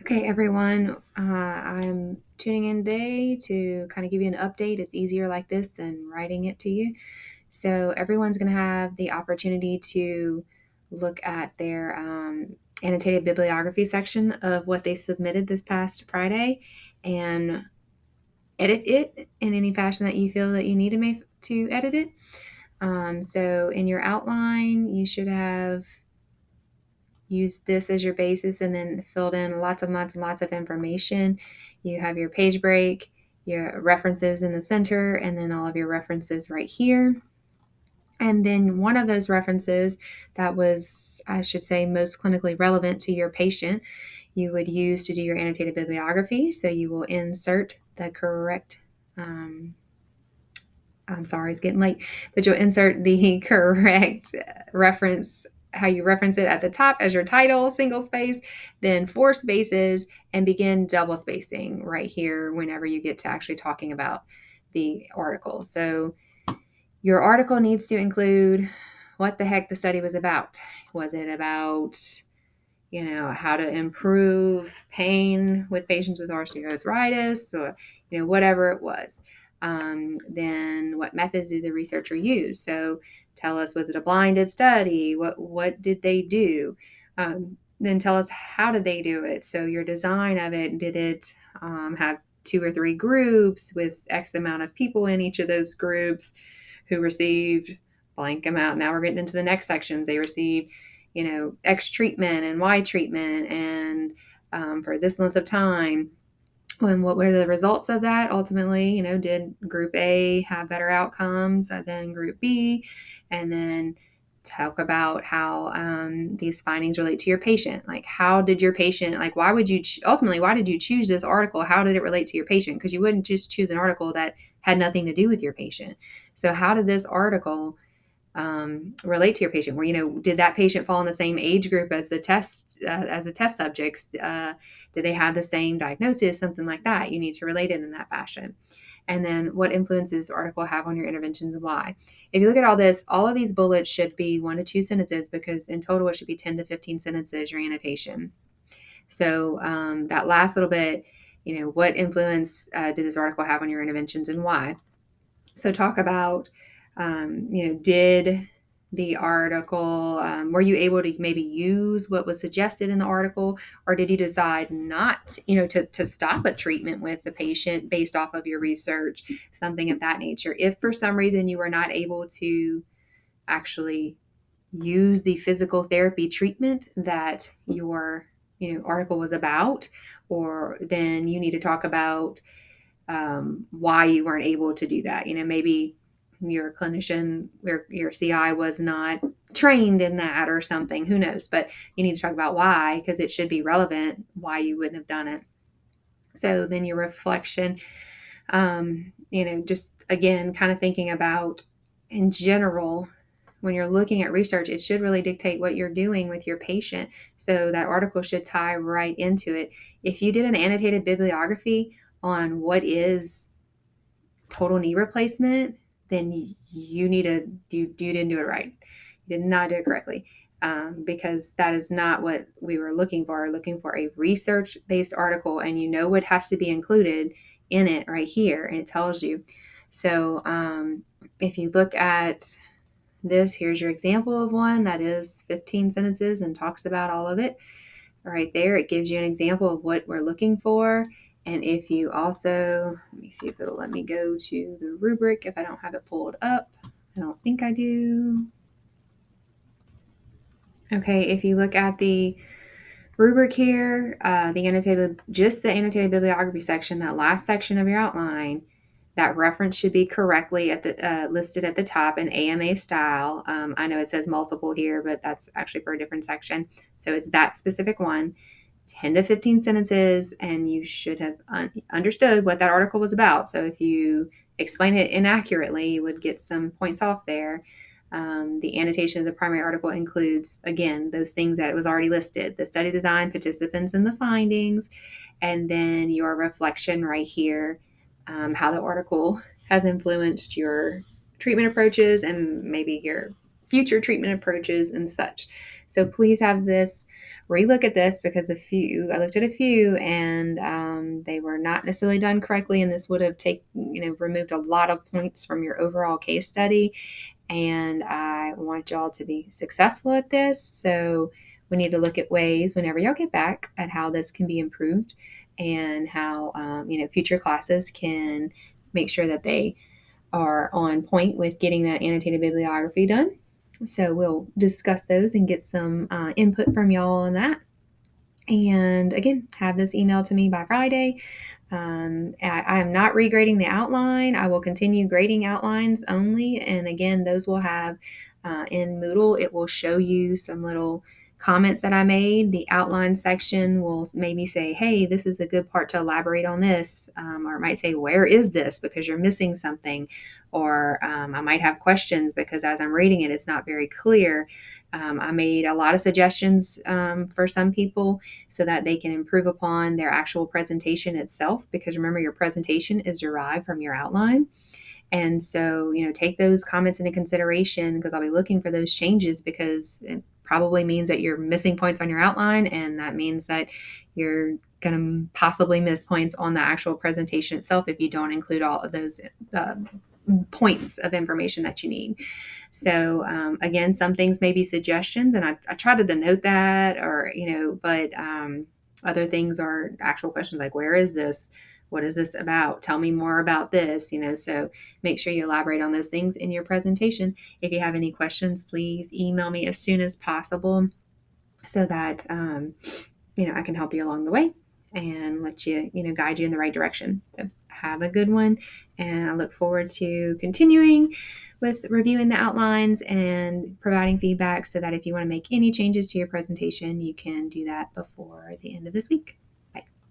Okay, everyone, I'm tuning in today to kind of give you an update. It's easier like this than writing it to you. So, everyone's going to have the opportunity to look at their annotated bibliography section of what they submitted this past Friday and edit it in any fashion that you feel that you need to edit it. So, in your outline, you should have use this as your basis and then filled in lots and lots and lots of information. You have your page break, your references in the center, and then all of your references right here. And then one of those references that was, I should say, most clinically relevant to your patient, you would use to do your annotated bibliography. So you will insert the correct I'm sorry, it's getting late, but you'll insert the correct reference, how you reference it at the top as your title, single space, then 4 spaces, and begin double spacing right here whenever you get to actually talking about the article. So your article needs to include what the heck the study was about. Was it about how to improve pain with patients with osteoarthritis, or, whatever it was. Then what methods did the researcher use? So tell us, was it a blinded study? What did they do? Then tell us, how did they do it? So your design of it, did it have 2 or 3 groups with X amount of people in each of those groups who received blank amount? Now we're getting into the next sections. They received X treatment and Y treatment, and for this length of time. And what were the results of that? Ultimately, did group A have better outcomes than group B? And then talk about how these findings relate to your patient. Like, how did your patient, like, why would you, ultimately, why did you choose this article? How did it relate to your patient? Because you wouldn't just choose an article that had nothing to do with your patient. So how did this article relate to your patient? Where did that patient fall in the same age group as the test subjects? Did they have the same diagnosis? Something like that. You need to relate it in that fashion. And then what influence does the article have on your interventions and why? If you look at all of these bullets should be 1 to 2 sentences, because in total it should be 10 to 15 sentences, your annotation. So that last little bit, what influence did this article have on your interventions and why? So talk about, did the article, were you able to maybe use what was suggested in the article, or did you decide not, to stop a treatment with the patient based off of your research, something of that nature? If for some reason you were not able to actually use the physical therapy treatment that your, article was about, or then you need to talk about why you weren't able to do that. Maybe your clinician, your CI was not trained in that or something. Who knows? But you need to talk about why, because it should be relevant why you wouldn't have done it. So then your reflection, just again, kind of thinking about in general, when you're looking at research, it should really dictate what you're doing with your patient. So that article should tie right into it. If you did an annotated bibliography on what is total knee replacement, then you need to you didn't do it right. You did not do it correctly, because that is not what we were looking for. We're looking for a research-based article, and what has to be included in it right here, and it tells you. So if you look at this, here's your example of one that is 15 sentences and talks about all of it. Right there, it gives you an example of what we're looking for. And if you also, let me see if it'll let me go to the rubric if I don't have it pulled up. I don't think I do. Okay, if you look at the rubric here, the annotated bibliography section, that last section of your outline, that reference should be correctly at the listed at the top in AMA style. I know it says multiple here, but that's actually for a different section. So it's that specific one. 10 to 15 sentences, and you should have understood what that article was about. So if you explain it inaccurately, you would get some points off there. The annotation of the primary article includes, again, those things that was already listed: the study design, participants, and the findings, and then your reflection right here, how the article has influenced your treatment approaches and maybe your future treatment approaches and such. So please have this relook at this, because I looked at a few, and they were not necessarily done correctly, and this would have removed a lot of points from your overall case study. And I want y'all to be successful at this. So we need to look at ways whenever y'all get back at how this can be improved, and how future classes can make sure that they are on point with getting that annotated bibliography done. So we'll discuss those and get some input from y'all on that. And again, have this email to me by Friday. I am not regrading the outline. I will continue grading outlines only. And again, those will have in Moodle, it will show you some little comments that I made. The outline section will maybe say, hey, this is a good part to elaborate on this. Or it might say, where is this? Because you're missing something. Or I might have questions because as I'm reading it, it's not very clear. I made a lot of suggestions for some people so that they can improve upon their actual presentation itself. Because remember, your presentation is derived from your outline. And so, take those comments into consideration, because I'll be looking for those changes, because it probably means that you're missing points on your outline. And that means that you're going to possibly miss points on the actual presentation itself if you don't include all of those points of information that you need. So again, some things may be suggestions, and I try to denote that, or but other things are actual questions like, where is this? What is this about? Tell me more about this. So make sure you elaborate on those things in your presentation. If you have any questions, please email me as soon as possible, so that I can help you along the way and let you guide you in the right direction. So have a good one, and I look forward to continuing with reviewing the outlines and providing feedback, so that if you want to make any changes to your presentation, you can do that before the end of this week.